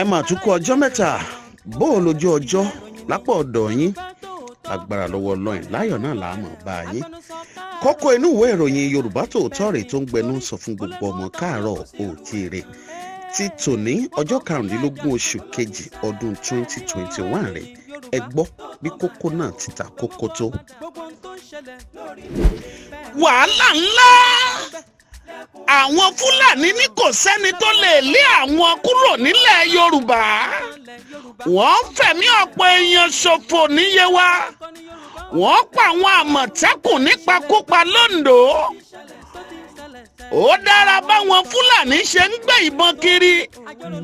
ẹ mà tún kú ọjọ́ mẹ́ta bó o lójú ọjọ́ lápò ọ̀dọ̀ yín agbára lọ́wọ́ Ọlọ́run láyọ̀ náà là á mọ̀ bá yín. kókó inú ìwé ìròyìn Yorùbá Tòótọ́ rèé tó ń gbẹnu sọ fún gbogbo ọmọ káàárọ̀ oòjíire ti tòní ọjọ́ 15 oṣù kejì ọdún 2021 rẹ̀ ẹ gbọ́ bí kókó náà ti ta kókó tó. wàhálà ńlá àwọn Fúlàní ní kò sẹ́ni tó lè lé àwọn kúrò nílẹ̀ Yorùbá wọ́n fẹ̀mí ọ̀pọ̀ èèyàn ṣòfò níyewa wọ́n pa àwọn Àmọ̀tẹ́kùn nípakúpa l'Ondo ó dára báwọn Fúlàní ṣe ń gbé ìbọn kiri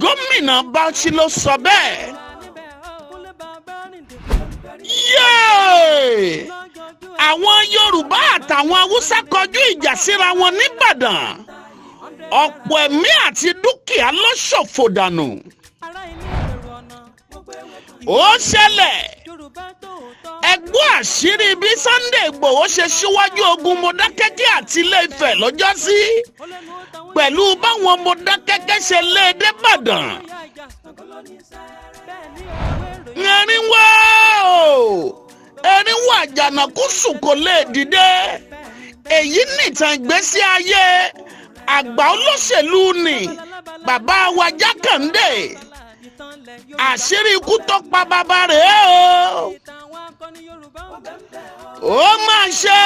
gómìnà Bauchi ló sọ bẹ́ẹ̀. yéè àwọn Yorùbá àtàwọn Haúsá kọjú ìjà síra wọn nìbàdàn ọ̀pọ̀ ẹ̀mí àti dúkìá ló ṣòfò dànù. ó ṣẹlẹ̀ ẹgbẹ́ àṣírí bí Sunday Igboho ṣe ṣíwájú ogun Mọdákẹ́kẹ́ àti Ilé-Ifẹ̀ lọ́jọ́sí pẹ̀lú báwọn Mọdákẹ́kẹ́ ṣe lé e débàdàn. ẹ̀rínwó àjànàkú sùn kò lè dìde èyí nìtàn ìgbésí ayé àgbà olóṣèlú ni bàbá wa Jákàndé àṣírí ikú tó pa bàbá rẹ̀ ó máa ṣe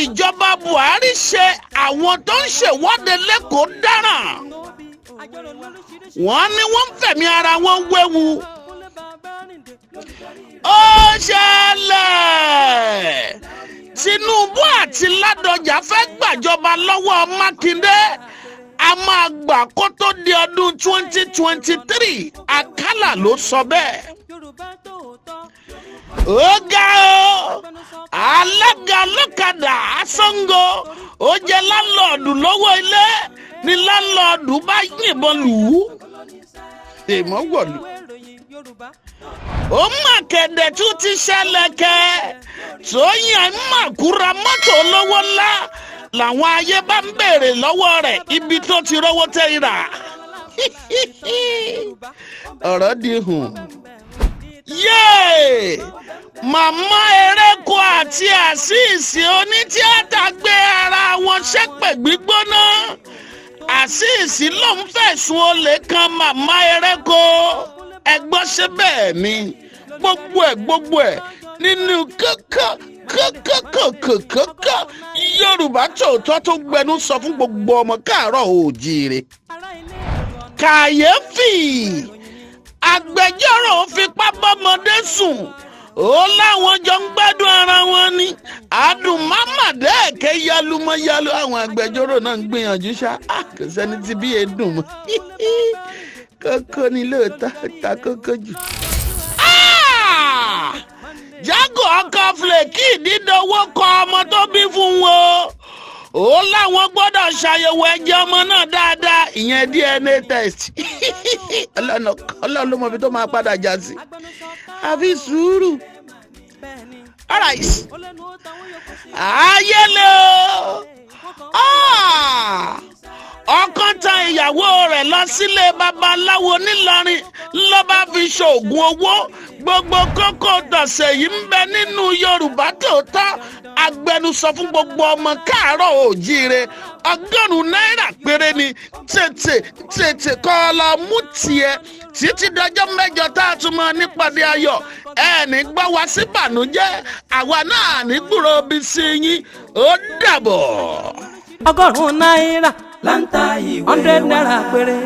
ìjọba Buhari ṣe àwọn tó ń ṣèwọ́de lẹ́kọ̀ọ́ dáràn wọ́n ní wọ́n ń fẹ̀mí ara wọn wéwu. ó ṣẹlẹ̀ Tinubu àti Ládọjà fẹ́ gbàjọba lọ́wọ́ Mákindé a máa gbà kó tó di ọdún 2023 Àkàlà ló sọ bẹ́ẹ̀. ó ga alága lọ́kadà Sango ó jẹ́ láńlọ́ọ̀dù lọ́wọ́ ilé ni láńlọ́ọ̀dù bá yìnbọn lù ú èèmọ̀ wọ̀lú. ó mà kẹ̀dẹ̀ tún ti ṣẹlẹ̀ kẹ́ tó yàn Màkúra mọ́tò olówó ńlá làwọn ayé bá ń béèrè lọ́wọ́ rẹ̀ ibi tó ti rówó tẹ́ ìrà. ọ̀rọ̀ di hùn. yéè màmá Eréko àti Àṣìṣì onítíátà gbé ara wọn ṣépè gbígbóná Àṣìṣì ló ń fẹ̀sùn olè kan màmá Eréko ẹgbọ́n ṣe bẹ́ẹ̀ ni gbogbo ẹ̀ nínú kọ́kọ́ Yorùbá Tòótọ́ tó gbẹnu sọ fún gbogbo ọmọ káàárọ̀ oòjíire. kàyéfì agbẹjọ́rò fipá bọ́mọdé sùn ó láwọn jọ ń gbádùn ara wọn ni àdùnmámàdẹ́ẹ̀kẹ́ yálùmọ́yálù àwọn agbẹjọ́rò náà ń gbìyànjú ṣá kò sẹ́ni tí bí èdùn mọ́ kókó ni lóòótọ́ ta kókó jù. Jágò ọkọ Flèkì dídówó kọ ọmọ tó bí fún wọn ó láwọn gbọ́dọ̀ ṣàyẹ̀wò ẹ̀jẹ̀ ọmọ náà dáadáa ìyẹn DNA test Ọlọ́run ló mọ ibi tó máa padà já sí àfi sùúrù. ayẹlẹ ọkàn tan ìyàwó rẹ̀ lọ sílé babaláwo nílọrin ló bá fi ṣoògùn owó gbogbo kókó tọ̀sẹ̀ yìí ń bẹ nínú Yorùbá Tòótọ́ agbẹnusọ fún gbogbo ọmọ káàárọ̀ oòjíire $100 péré ni tètè kọ́ ọ lọ mú tiẹ̀ títí dọjọ́ mẹ́jọ tá a tún mọ nípàdé ayọ̀ ẹni gbọ́ wá sí bànújẹ́ àwa náà ní gbúrò bí sí yín ó dàbọ̀. $100 láǹtà ìwé wa $100 péré.